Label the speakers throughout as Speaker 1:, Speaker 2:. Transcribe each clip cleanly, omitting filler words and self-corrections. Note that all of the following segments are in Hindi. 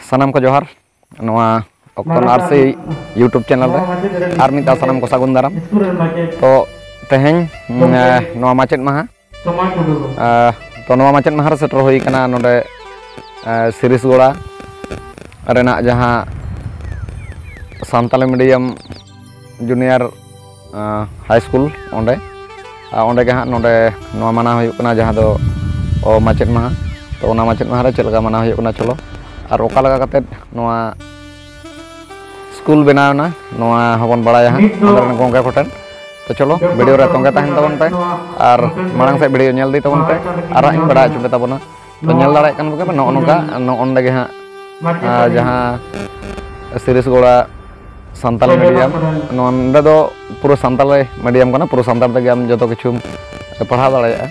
Speaker 1: Sanam ko johar noa Okton RC YouTube channel re ar mid daw sanam ko sagun daram to teheny noa macet maha to noa macet maha re seter hoy kana node Siris Gola rena jaha Santali medium junior high school onde onde ge ha node noa mana hoyuk kana jaha do o macet maha to ona macet maha re chelaka mana hoyuk kana cholo ar oka laga kated noa school benawna noa hobon badaya ha onderen gongke koten to cholo video re tonge tahen tabon pe ar marang se video nyel di tabon pe ar ing bada chupe tabona to nyel dare kan boke no onka no onde ge ha jaha Siris Gola Santali medium nonde do puro Santali medium kana puro santal tege am joto kichum padhaw dare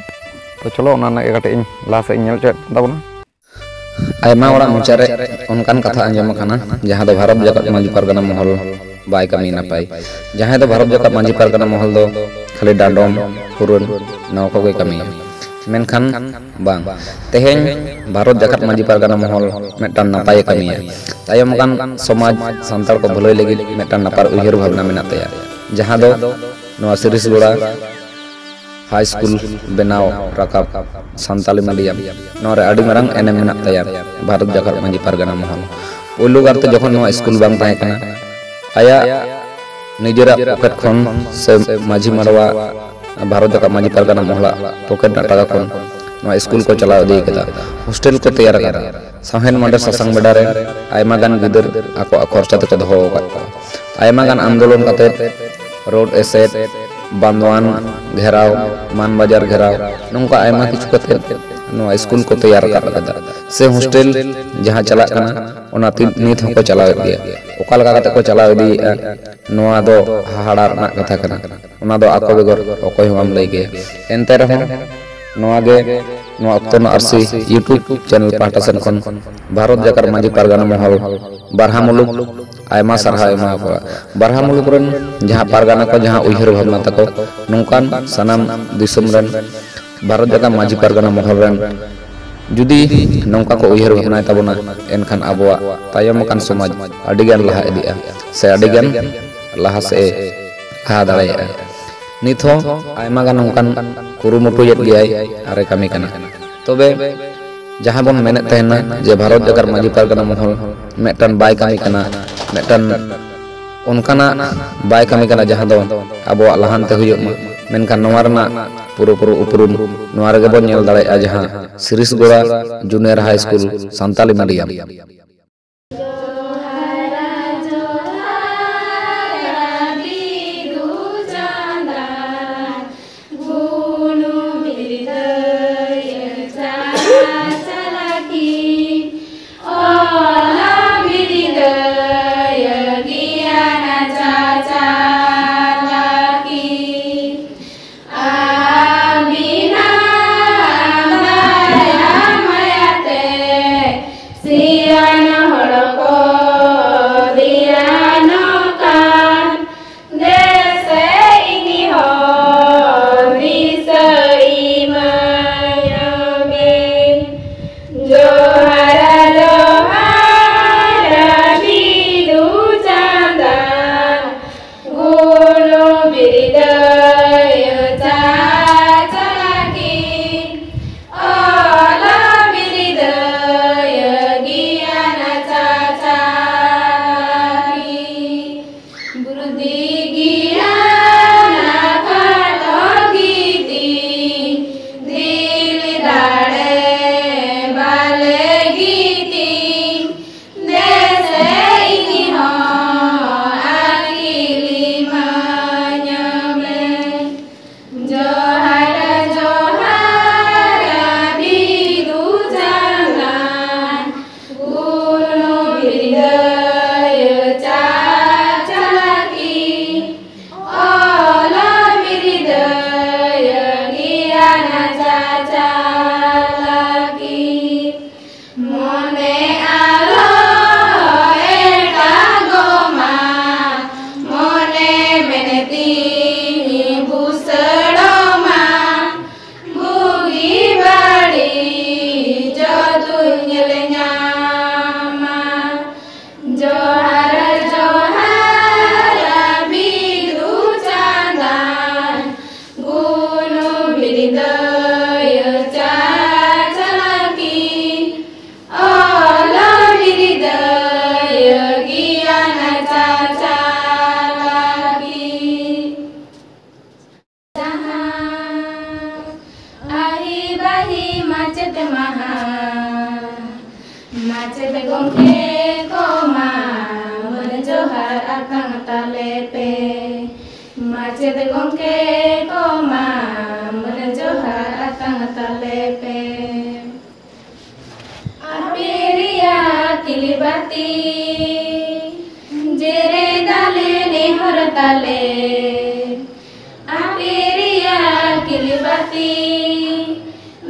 Speaker 1: to cholo ona na kate ing last ing nyel chet tabona Aima orang mencari onkan kata anjam kana jaha do Bharat Jakat Manji Pargana Mohol bai kami napai jaha do Bharat Jakat Manji Pargana Mohol do khali dandom purun nau ko kami menkan bang teheng Bharat Jakat Manji Pargana Mohol metan napai kami ya tayam kan somaj santal ko bholoi lagi metan napar uyhir bhabna menat ya jaha do noa Siris Gola high school benau rakap Santali medium nore adi marang enem menak taya Bharat Jakat Manji Pargana Mohol pulu garte jokon noa school bang tahe kana aya nijera pocket khon se maji marwa Bharat Jakat Manji Pargana Mohol pocket na taka khon noa school ko chalao di keda hostel ko tayar kara sahen mande sasang bedare aima gan gider ako khorcha te doho aima gan andolon kate road asset Banduan Gherau Man Bazar Gherau nongka aima kichu kate noa school ko tayar kada se hostel jaha chalak kana ona nit hoko chalao dia oka laga kate ko chalao di noa do hahadar na katha kana ona do ako begor okoy hom lay ge ente raho noa ge noa Okton RC YouTube channel pahta sen kon Bharat Jakat Manji Pargana Mohol barhamuluk aima sarha ema ko barhamuluk ren jaha pargana ko jaha uyhir bhabna tako nongkan sanam disum ren Bharat Jakat Manji Pargana Mohol ren judi nongka ko uyhir bhabna tabona enkhan abwa tayam kan somaj adigan laha idia se adigan laha se ha dalaya nitho aima gan nongkan kurumutu yet giyai are kami kana tobe jaha bon menet tahena je Bharat Jakat Manji Pargana Mohol metan bai kami kana metan onkana bai kami kana jaha do abo lahante huyuk ma menkan noa rena puru upurun noa rege bon nyel dare jaha Siris Gola junior high school Santali medium
Speaker 2: Giana Macet gongke koma menjohar akan talepe. Macet gongke koma menjohar akan talepe. Apiria kilibati jere dale nehor tale. Apiria kilibati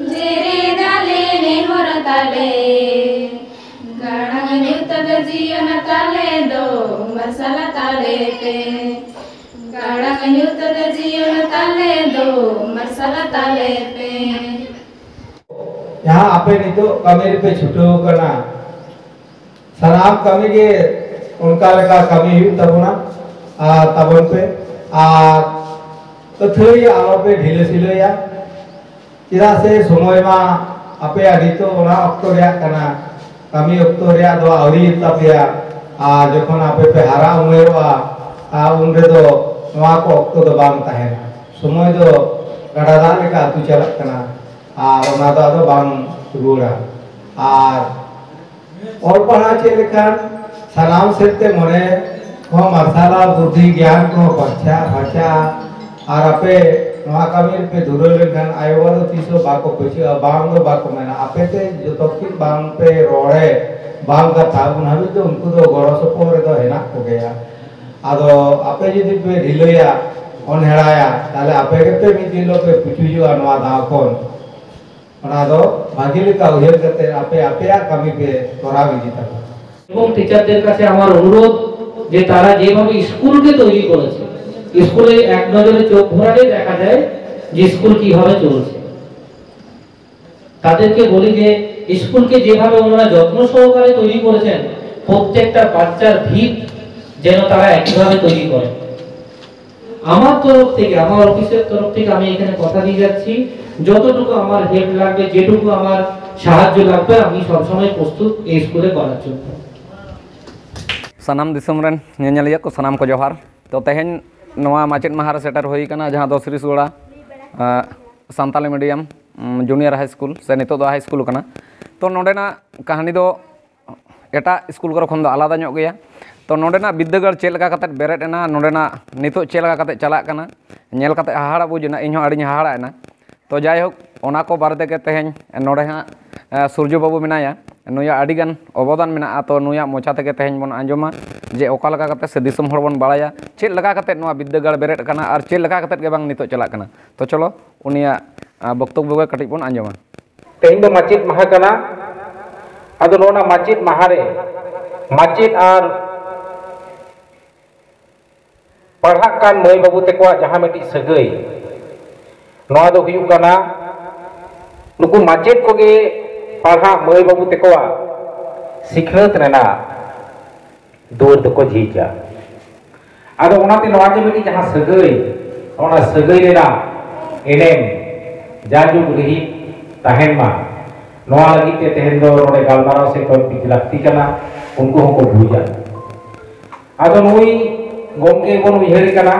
Speaker 2: jere dale nehor tale. Gadang nyutad jiyon tale do marsala tale pe. Gadang nyutad jiyon tale do marsala tale pe.
Speaker 3: यहाँ आपे नहीं तो कमी पे छुट्टो करना सलाम कमी के उनका लगा कमी हुई तब ना तबन पे तो थोड़ी आलो पे ढीले सिले या चिरा से समय मा आपे अभी तो ना अक्टोरिया करना कमी अक्टोरिया दो अवरी तब या जोखन आपे पे हरा उम्र उम्र तो वहाँ को अक्टो तो बांग है समय तो गढ़ादार लेका तू चला करना आदो बांग रुड़ा और पढ़ा चे लेखान सलाम सेते मने को मरसाला बुद्धि ज्ञान को बच्चा बच्चा और आपे नवा कमी पे दूर लेखान आयोवारो तीसो बाको पची बांग दो बाको मैंने आपे ते जो तोकिन बांग पे रोड़े बांग का था उन्हें तो उनको तो गौरव सपोरे तो है ना हो गया आदो आपे जितने पे ढिलोया on हेराया ताले आपे के पे मिदिलो पे पुचुजु अनवा दाकोन भागिल का उहेर करते आपे आपे या कमी पे तोरा विजिता
Speaker 4: এবং টিচারদের কাছে আমার অনুরোধ যে তারা যেভাবে স্কুলকে তৈরি করেছে স্কুলে এক নজরে চোখ ঘোরালে দেখা যায় যে স্কুল কিভাবে চলছে তাদেরকে বলি যে স্কুলকে যেভাবে ওনারা যত্ন সহকারে তৈরি করেছেন প্রত্যেকটা বাচ্চার ভিত যেন তারা একইভাবে তৈরি করে আমার তরফ থেকে আমার অফিসের তরফ থেকে আমি এখানে কথা দিয়ে যাচ্ছি যতটুকু আমার হেল্প লাগবে যেটুকু আমার সাহায্য লাগবে আমি সব সময় প্রস্তুত এই স্কুলে করার জন্য
Speaker 1: सनाम दिसम रेन नेलिया को सनाम को जोहार तो तेहन नवा माचेद महार सेटर होई कना जहां दो Srisgora Santali medium junior high school से नितो दो हाई स्कूल कना तो नोडेना कहानी दो एटा स्कूल को खन दो आलादा ᱧᱚᱜ गया तो नोडेना विद्यागढ़ चेल लगा कते बेरेटना नोडेना नितो चेल लगा कते चला कना नेल कते हाहाड़ा बुझना इन अड़ी हाहाड़ा तो जायहोक ओना को बारे के तेहन नोडे हाँ सूर्य बाबू मेनाया नुया अडिगान अवदान मेना तो नुया मोचा तेगे तेहन बन आंजमा जे ओका लगा कते से दिसम हर बन बाड़ाया चेल लगा कते नवा विद्यागढ़ बेरेट कना और चेल लगा कते के बांग नितो चला कना तो चलो उनिया बक्तव्य कटिज बन आंजमा
Speaker 5: तेहन दो माचित महा कना अदो नोना माचित महारे माचित और पढ़ा कान मई बाबू तेको जहां मेटी सगई नोआ दो हुयु कना नुकु माचित कोगे पढ़ा मई बाबू तेको सिखनत रेना दूर दको झीजा आदो ओनाते नोआ जे मेटी जहां सगई ओना सगई रेना एनेम जाजु रही तहेन मा नोआ लगी ते तेहन दो रोडे गालमाराव से कोई पिछलाती कना उनको हमको भूजा आदो नुई गोमके बन उहर कना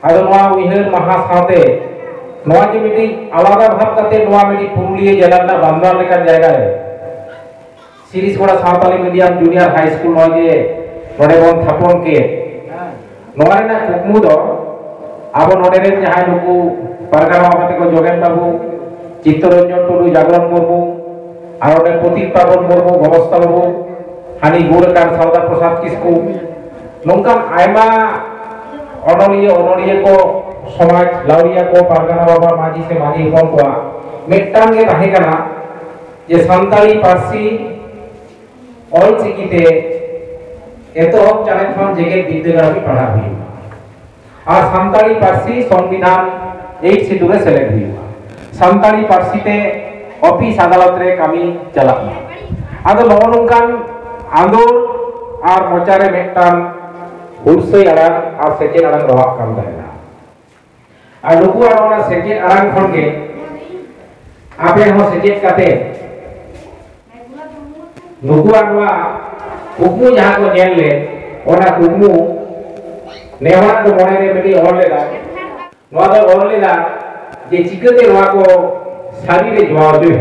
Speaker 5: आदो नोआ उहर महा साथे नोआ जे मिटी आलादा भाव कते नोआ मिटी पुरुलिया जिला ना बांद्रा लेकर जायगा है श्रीसगोड़ा सावताली मीडियम जूनियर हाई स्कूल नोआ जे रोडे बन थापन के नोआ रेना कुकमु दो आबो नोडे रे जहां नुकु परगाना बाबते को जोगेन बाबू चित्तरंजन टुडू जागरण मुर्मू और प्रतीक पावन मुर्मू गवस्था बाबू हानि गुरकान सावदा प्रसाद किस्कू नोंकान आयमा अनलिया को समाज लाउरिया को पारगाना बाबा माजी से माजी हपन को मेटांग गे ताहे कना जे सान्ताली पारसी ऑल चिकीते एतोहब चाने खन जेगे विद्यागढ़ भी पढ़ा हुई और सान्ताली पारसी संविधान 8 सिदुरे सेलेक्ट हुई सान्ताली पारसी ते ऑफिस अदालत रे कामी चला आदो नोनोंकान आंदोर और मोचारे मेटान हुरसई अड़ान और सेचेन अड़ान रहा काम दायना और नुकु आरोना सेचेन अड़ान खन के आपे हो सेचेन काते नुकु आरोना कुकमु जहां को नेल ले ओना कुकमु नेवा को मोने रे बेटी और लेदा नोआ दो और लेदा जे चिकते नोआ को सारी रे जवाब दे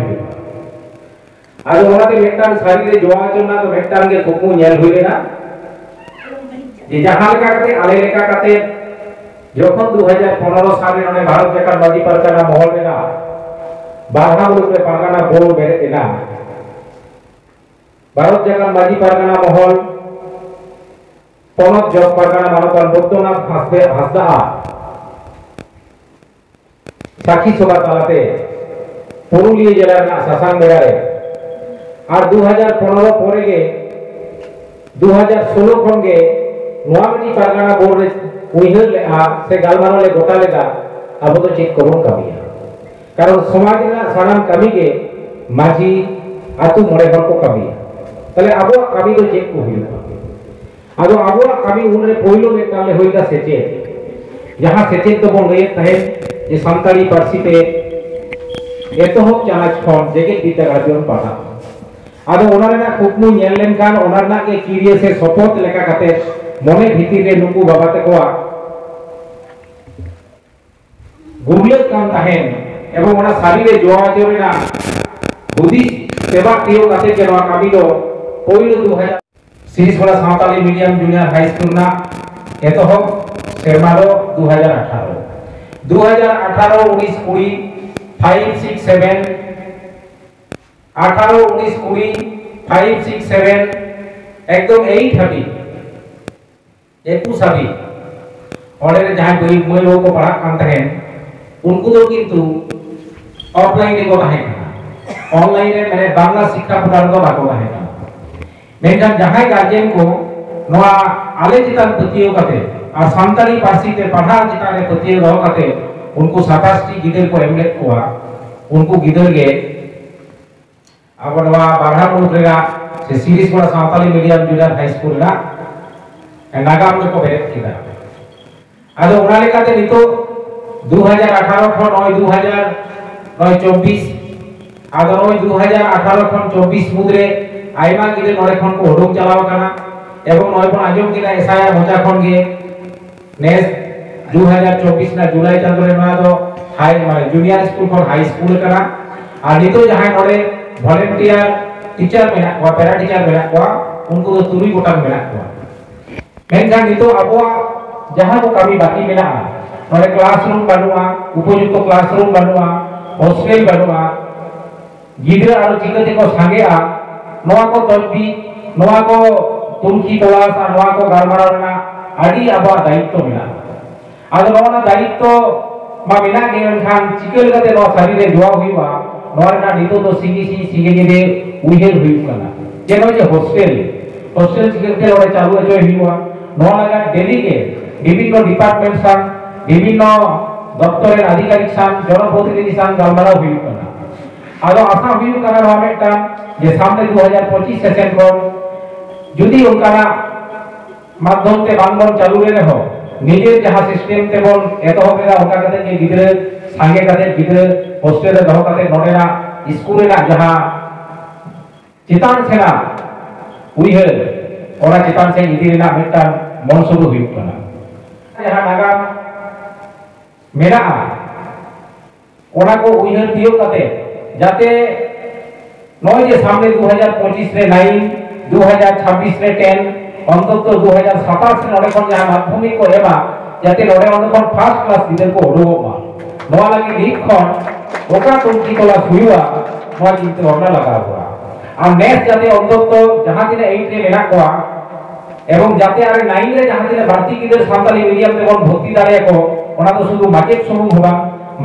Speaker 5: ᱟᱫᱚ ᱚᱱᱟᱛᱮ ᱢᱤᱫᱴᱟᱝ ᱥᱟᱹᱨᱤ ᱨᱮ ᱡᱚᱣᱟ ᱪᱚᱱᱟ ᱫᱚ ᱢᱤᱫᱴᱟᱝ ᱜᱮ ᱠᱩᱠᱢᱩ ᱧᱮᱞ ᱦᱩᱭ ᱞᱮᱱᱟ যে ᱡᱟᱦᱟᱸ ᱞᱮᱠᱟ ᱠᱟᱛᱮ ᱟᱞᱮ ᱞᱮᱠᱟ ᱠᱟᱛᱮ যখন 2015 সালে অনে ভারত জাকাত মাঝি পারগানা মহল রেনা বারহা মুলুকে পারগানা বোর্ড বেরে এনা ভারত জাকাত মাঝি পারগানা মহল পনত জব পারগানা মানবতার বৈদ্যনাথ হাসদা সাক্ষী সভা তালাতে পুরুলিয়া জেলার শাসান বেড়ারে আর 2015 পরে গে 2016 খন গে নোয়ামিটি পারগানা বোর্ড উইহার সে গালমানো ले गोटा लेदा अब तो चेक करून कामिया कारण समाज ना सानाम कामी के माझी आतु मोड़े हर को कामिया तले अब कामी तो चेक को हुई आदो अब कामी उनरे पहिलो में ताले होइदा सेचे जहां सेचे तो बोल गए तहे जे संताली पार्सी पे एतोहब चानाच खन जेगे विद्यागार जोन पाठा आदो ओनारेना कुकमु नेल लेनखान ओनारना के किरिए से सपोर्ट लेका काते मने भीतर रे नुकु बाबा तकोआ गुरले काम ताहेन एवं ओना सारी रे जोआ जोरेना बुद्धि सेवा तियो काते के नवा कामी दो पहिलो 2000 सिरिसवाड़ा सावताली मीडियम जूनियर हाई स्कूल ना एतोहब सेरमालो 2018 2018 19 20 5 6 7 18 19 20 5 6 7 एकदम 830 21 हाबी और जहां कोई मैं लोगों को पढ़ा कान तहेन उनको तो किंतु ऑफलाइन रे को ताहे ऑनलाइन रे मैंने बांग्ला शिक्षा प्रदान को बाको ताहे मेनखान जहां गार्जियन को नोआ आले चितान पतियो काते और सांताली पार्सी ते पढ़ा चितान रे पतियो दो काते उनको 27 टी गिदर को एमलेट कोआ उनको गिदर गे अब नोआ बारहा मुलुक रेगा से सिरिसवाड़ा सावताली मीडियम जूनियर हाई स्कूल ना नागाम को बेरेट किदा आदो ओना लेकाते नितो 2018 खन ओय 2024 आदो ओय 2018 खन 24 मुद्रे आइमा गिदे नोरे खन को ओडोक चलाव काना एवं नोय पण आजम किना एसाया मोचा खन गे नेस 2024 ना जुलाई चांदो रे मा दो हाई माने जूनियर स्कूल खन हाई स्कूल काना आ नितो जहां नोरे वॉलंटियर टीचर मेना को पैरा टीचर मेना को उनको तो तुरी गोटान मेना को मेनखान नितो अबो जहां को कमी बाकी मेना नोरे क्लासरूम बनुआ उपयुक्त क्लासरूम बनुआ हॉस्टेल बनुआ गिदरा आरो चिकते को सांगेआ नोआ को तबी नोआ को तुलकी तलास आ नोआ को गारमाराना आडी अबा दायित्व मेना आदो नोना दायित्व मा मेना गेनखान चिकल गते नो शरीर रे जोआ हुईवा नोरना नितो तो सिंगे गिदे उइहेर हुईकाना जेनो जे हॉस्टेल चिकते ओरे चालू अजय हुईवा नोआ लगा डेली के विभिन्न डिपार्टमेंट सान विभिन्न दफ्तरेर आधिकारिक सान जनप्रतिनिधि सान गालमाराव हुईकाना आदो आशा हुईकाना नोआ मेटा जे सामने 2025 सेशन को जुदी उनकाना माध्यम ते बांगबन चालू रे हो निजे जहां सिस्टम ते बोल एतो होबेला ओका कते के गिदरे सांगे कते गिदरे हॉस्टेल रे दहो कते नोडेना स्कूल रे जहां चितान सेना उइहेर ओरा चितान से इदी रेना मेटा मनसुब हुईकाना जहां नागा मेना ओना को उइहेर दियो कते जाते नय जे सामने 2025 रे 9 2026 रे 10 अंतत 2027 रे नडे कोन जहां माध्यमिक को एबा जाते नडे ओन कोन फर्स्ट क्लास गिदर को ओडोबा नोआ लागे लीक कोन ओका तुमकी तोला सुइवा नोआ चिंता भावना लगा हुआ आ नेक्स्ट जाते अंतत जहां दिने 8 रे मेना कोआ एवं जाते आरे 9 रे जहां दिने भारती गिदर सानताली मीडियम ते कोन भर्ती दाड़े को ओना तो शुधु माचेट समूह होबा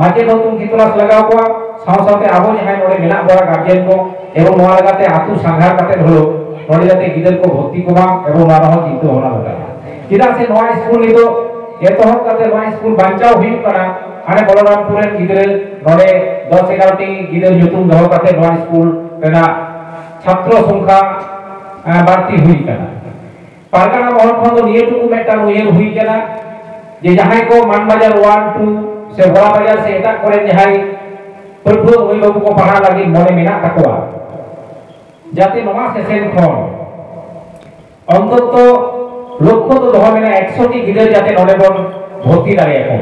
Speaker 5: माचेट हो तुमकी तोला लगाव कोआ सावसाते आबो जहां नडे मेना बड़ा गार्जियन को एवं नोआ लगाते आतु संघार काते हलो नडे जाते गिदर को भर्ती कोबा एवं नारा हो चिंता होना लगा किदा से नोआ स्कूल नितो एतोहब काते नोआ स्कूल बांचाव हुई करा आने बलरामपुर रे गिदर नडे 10 11 टी गिदर युतुम दहो काते नोआ स्कूल रेना छात्र संख्या बाड़ती हुई करा पारगाना महल खन तो नियेटुकु मेटा उयेर हुई करा जे जहां को मानबाजार 1 2 से बड़ा बाजार से एटा करे जहां पढ़ुआ ओई बाबू को पढ़ा लगी मने मेना तकवा जाते नवा सेशन खन अंतत लक्ष्य तो दहो मेना 100 टी गिदर जाते नडे बन भर्ती दाड़े को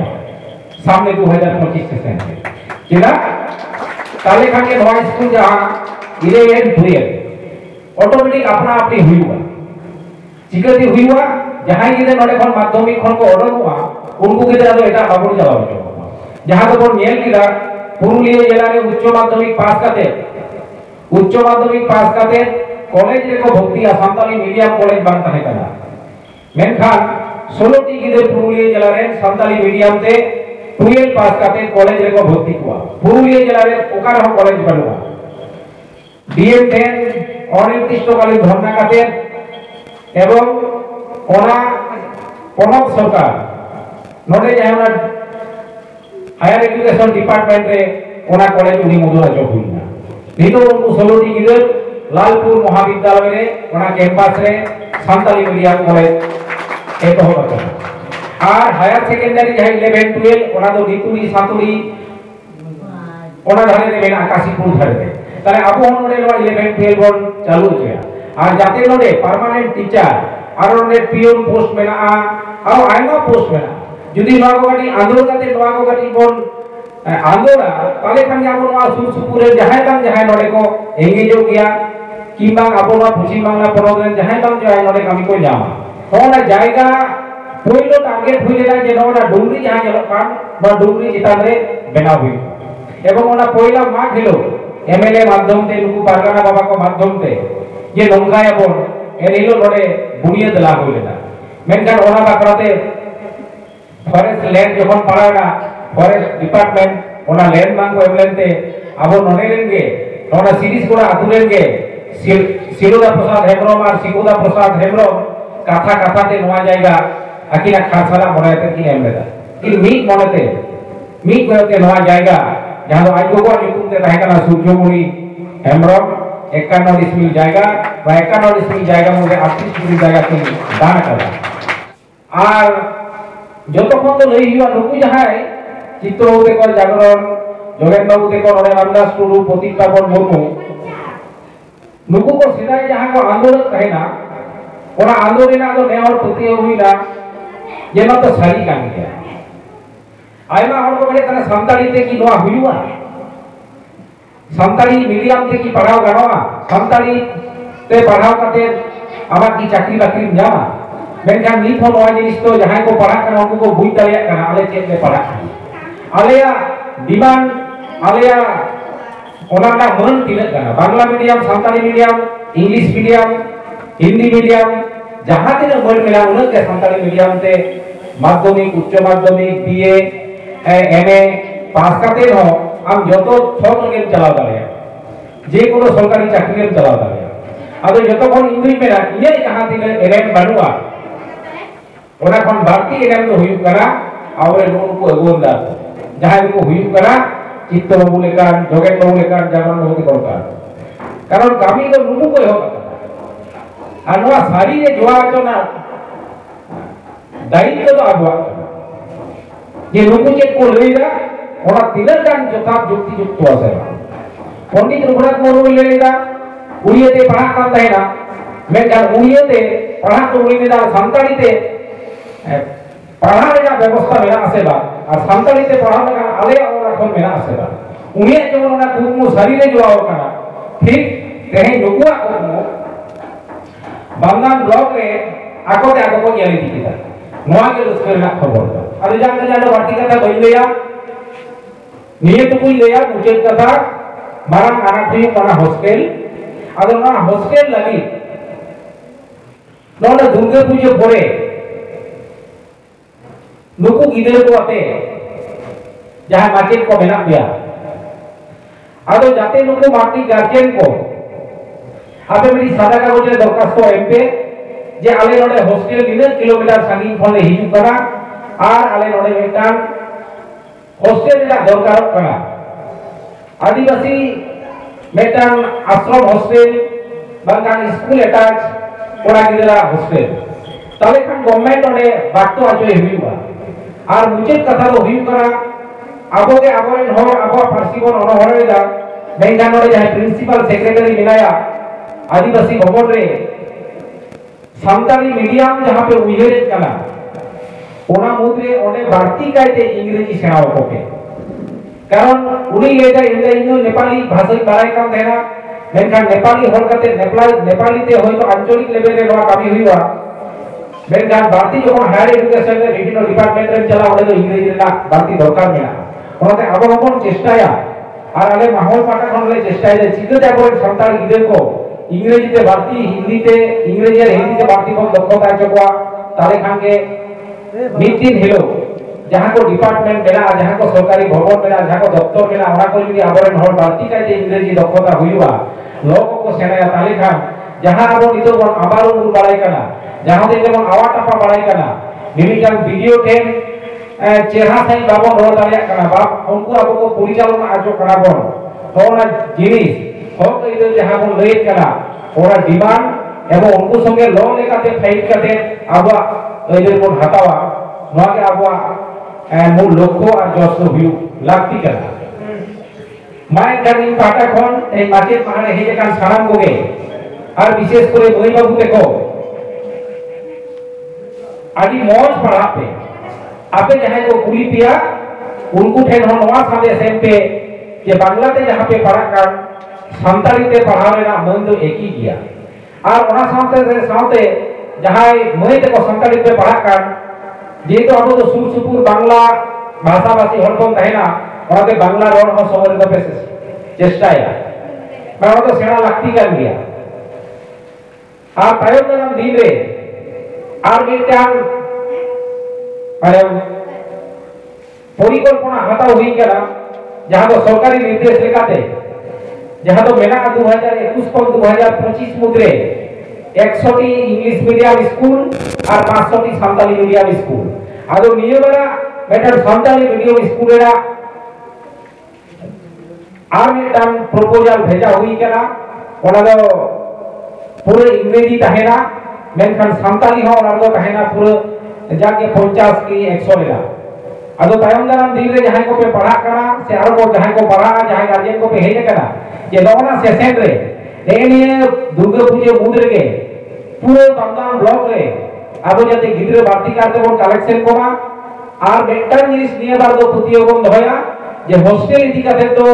Speaker 5: सामने 2025 सेशन केना ताले खाके नवा स्कूल जहां 11 12 ऑटोमेटिक अपना अपनी हुआ चिकती हुआ जहां गिदे नोडे खन माध्यमिक खन को ओडोनुआ उनको गिदे दो एटा बाबुर चलाओ जहां तो बोन नेल किदा पुरुलिया जिला रे उच्च माध्यमिक पास करते कॉलेज रे को भर्ती सानताली मीडियम कॉलेज बांग तहे कना मेनखान 16 टी गिदे पुरुलिया जिला रे सानताली मीडियम ते 12 पास करते कॉलेज रे को भर्ती हुआ पुरुलिया जिला रे ओकार हो कॉलेज बनवा डीएम 10 अनिर्दिष्टकालीन धरना करते एवं ओना पनक सरकार नोडे जायना हायर एजुकेशन डिपार्टमेंट रे ओना कॉलेज उनी मधुरा जॉब हुईना नितो उनको 16 टी गिदे लालपुर महाविद्यालय रे ओना कैंपस रे सानताली मीडियम कॉलेज एक हो बता और हायर सेकेंडरी जहां 11 12 ओना दो नितुरी सातुरी ओना धारे रे मेना आकाशीपुर धारे ताले अब हम नोडे 11 12 बोन चालू होया और जाते नोडे परमानेंट टीचर और नोडे पियोन पोस्ट मेना और आइमा पोस्ट मेना जुदी नोआ को गाटी आंदोलन करते नोआ को गाटी बोन आंदोलन ताले खान जाबो नोआ सुर सुपुरे जहां बांग जहां नोडे को एंगेज हो गया किंबा आबो नोआ पश्चिम बांगला प्रोग्राम जहां बांग जहां नोडे कामी को जामा होना जायगा पहिलो टारगेट हुइलेला जे नोडा डुंगरी जहां जलो कान नोआ डुंगरी चितान रे बेना हुई एवं ओना पहिला माग हिलो एमएलए माध्यम ते नुकु पारगाना बाबा को माध्यम ते ये नोंगाया बोन एनिलो नोडे बुनियाद ला हुइलेला मेनखान ओना बाकराते फॉरेस्ट लैंड जखन पाड़ाना फॉरेस्ट डिपार्टमेंट ओना लैंड मांग को एमलेनते आबो नोडे लेनगे नोडा सीरीज कोड़ा आतुरेनगे सिरुदा प्रसाद हेमरम और सिकुदा प्रसाद हेमरम कथा कथा ते नोआ जायगा आकिना खासाला मनेते कि एमलेदा कि मीट मनेते मीट कोते नोआ जायगा जहां दो आज को निकुम ते ताहेकाना सूर्यमुनि हेमरम 51 डिसमिल जायगा बा 51 डिसमिल जायगा मध्य 38 डिसमिल जायगा के दान करा और যতক্ষণ তো লই হিয়া নুকু যাহাই চিত্রউতে কর জাগরণ যোগেন বাবু তে কর ওরে রামদাস টুডু প্রতীক পাবন মুর্মু নুকু को সিদাই যাহা को आंदोलन कहना ওরা আন্দোলনে আদো নেওয়ার প্রতি হইলা যে না তো সারি কামি গয়া আইমা হড় को বলে তারা সান্তালিতে কি নোয়া হইবা সান্তালি মিডিয়াম তে কি পড়াও গানোয়া সান্তালি তে পড়াও কাতে আমার কি চাকরি বাকরি জামা मेनखान नित हो नोआ जिनिस तो जहां को पढ़ा करना उनको बुझ दाड़िया करना आले चेक में पढ़ा आलेया डिमांड आलेया ओनाना मन तिनक करना Bangla medium Santali medium English medium Hindi medium जहां तिन मन मेला उन के सानताली मीडियम ते माध्यमिक उच्च माध्यमिक बीए एमए पास करते हो हम जतो छक गेम चलाव दाड़िया जे कोनो सरकारी चाकरी गेम चलाव दाड़िया आदो जतो कोन इंग्लिश मेला ये जहां तिन एलेन बानुआ ओना कोन बाकी एलेम तो हुई करा आवरे लोन को अगोंदा जहां को हुई करा चित्त बाबू लेकान जोगेन बाबू लेकान जागरण होती दरकार कारण कामी तो नुकु को हो আর নোয়া সারিরে জোয়া আচনা দায়িত্ব তো আবুয়া যে নুকু চেক কো লইরা ওরা তিনের গান যথার্থ যুক্তিযুক্ত আছে पंडित रघुनाथ मुर्मू लेगा उड़ियाते पढ़ा करता है ना मैं क्या उड़ियाते पढ़ा तो उड़िया सानताली ते पढ़ा रेगा व्यवस्था मेरा आसेबा और सानताली ते पढ़ा रेगा आले और रखन मेरा आसेबा उड़िया जेमन ना कुमु शरीरे जोआव कना ठीक तेहे नुकुआ कुमु बांगान ब्लॉक रे आकोते आको को गेली दिकिता नोआ के रस्कर ना खबर अरे जाके जानो बाटी कथा बई लेया नियत कोई लेया मुझे कथा मारा आना थी मारा हॉस्टेल अदर ना हॉस्टेल लगी नोना दुर्गा पूजा पड़े नुकु गिदर को आते जहां मार्केट को मेना गया अदो जाते नुकु मार्केट गार्जियन को आपे मेरी सादा कागज रे दरखास्त एमपे जे आले नोडे हॉस्टेल 3 किलोमीटर सागिन खन ले हिजु करा आर आले नोडे मेटान हॉस्टेल रे दरकार करा आदिवासी मेटान आश्रम हॉस्टेल बांगान स्कूल अटैच कोड़ा गिदरा हॉस्टेल तले खान गवर्नमेंट ओडे बातो आजो हुइबा आर मुझे कथा रो हुइ करा आबोगे आबोरेन हो आबो फारसीबन ono होरेदा बेंगान ओडे जहां प्रिंसिपल सेक्रेटरी मिलाया आदिवासी भवन रे सानताली मीडियम जहां पे उइहेर कना ओना मुद्रे ओडे बाड़ती कायते इंग्रेजी सेनाओ कोके कारण उनी लेदा इंदा इनो नेपाली भाषा बाराय काम देना मेनखान नेपाली हर करते नेपाली ते होइतो आंचलिक लेवल रे नवा कमी हुईवा मेनखान बारती जखन हायर एजुकेशन रे विभिन्न डिपार्टमेंट रे चला ओडे तो इंग्रेजी रे बारती दरकार मेना ओनाते आबो हबन चेष्टाया और आले माहौल पाटा खन ले चेष्टाया चिकते आबो संताल गिदर को इंग्रेजी ते बारती हिंदी ते इंग्रेजी और हिंदी ते बारती को दक्षता चकवा ताले खान के मीटिंग हेलो जहां को डिपार्टमेंट मेना जहां को सरकारी भवन मेना जहां को दफ्तर मेना ओना को जदी आबरेन हर बारती काते इंग्रेजी दक्षता हुईवा लोग को सेना ताले खान जहां आबो नितो बन आबारो मुर बाड़ाय कना जहां दे जेमन आवा टापा बाड़ाय कना मिमिटान वीडियो टेन चेहरा सही बाबन रोड दाड़िया कना बाप उनको आबो को परिचालन आजो कना बन तो ना जिनिस हक इदो जहां बन लई कना ओरा डिमांड एवं उनको संगे लो लेकाते फाइट करते आबो एदर बन हटावा नोआ के आबो मूल लक्ष्य और जस्तो हुई लागती कना माय गानी पाटा खन ए माचेत माने हेजे कान साराम कोगे और विशेष करे बई बाबू देखो आदि मौज पढ़ाते आपे जहां को कुली पिया उनको ठेन हो नवा सादे सेम पे जे बांग्ला ते जहां पे पढ़ा कर संताली ते पढ़ावे ना मन तो एक ही गया और ओना साथे जहां मई ते को संताली पे पढ़ा कर जे तो अब तो सुर सुपुर बांग्ला भाषा भाषी हरपन तहेना ओनाते बांग्ला रोड हो समर दे पे चेष्टाया बा तो सेना लागती कर गया आ तायम दाम दिन रे আর মিটান মানে পরিকল্পনা হাতাও হই গেল যাহা তো সরকারি নির্দেশ লেখাতে যাহা তো মেনা 2021 পর 2025 মধ্যে 100টি ইংলিশ মিডিয়াম স্কুল আর 500টি সাঁওতালি মিডিয়াম স্কুল আদো নিয়মেরা মেটার সাঁওতালি মিডিয়াম স্কুলেরা আর মিটান প্রপোজাল ভেজা হই গেল ওনা তো পুরো ইংরেজি তাহেনা मेनखान सान्ताली हो और कहना पूरा जाके 50 की 100 लेला अदो तायम दाराम दिन रे जहां को पे पढ़ा करा से आरो को जहां को पढ़ा जहां गार्जियन को पे हेज करा ये लोगना सेशन रे ने दुर्गा पूजा मुद्र के पूरे बांदान ब्लॉक रे आबो जाते गिदरे बाती करते वो कलेक्शन कोमा और मेंटल जिनिस निये बार दो प्रतियोगम दहया जे हॉस्टेल इदी काते तो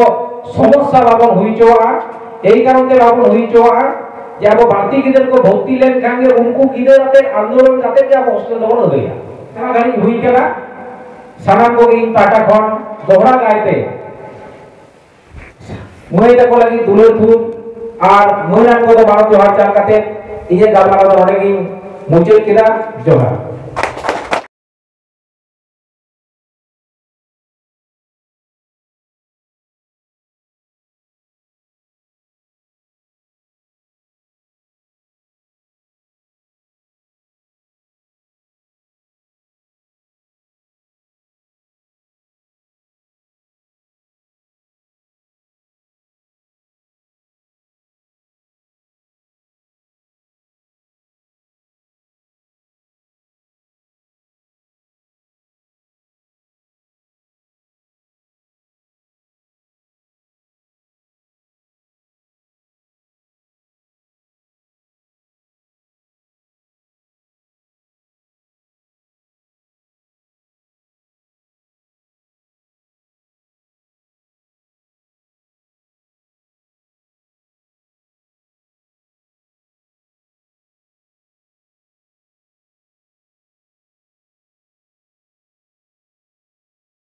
Speaker 5: समस्या बाबन हुई चोआ एई कारण ते बाबन हुई चोआ जे अब भारतीय गिदर को भक्ति लेन खांगे उनको गिदर आते आंदोलन करते जे अब हॉस्टेल दबन हो गया सारा गाड़ी हुई केला सानाम को इन पाटा खन दोहरा गायते मुई तक लगी दुलर थू और मुई नाम को तो बारो जोहार चाल काते इजे गालमारा तो अनेक मुचेल केला जोहार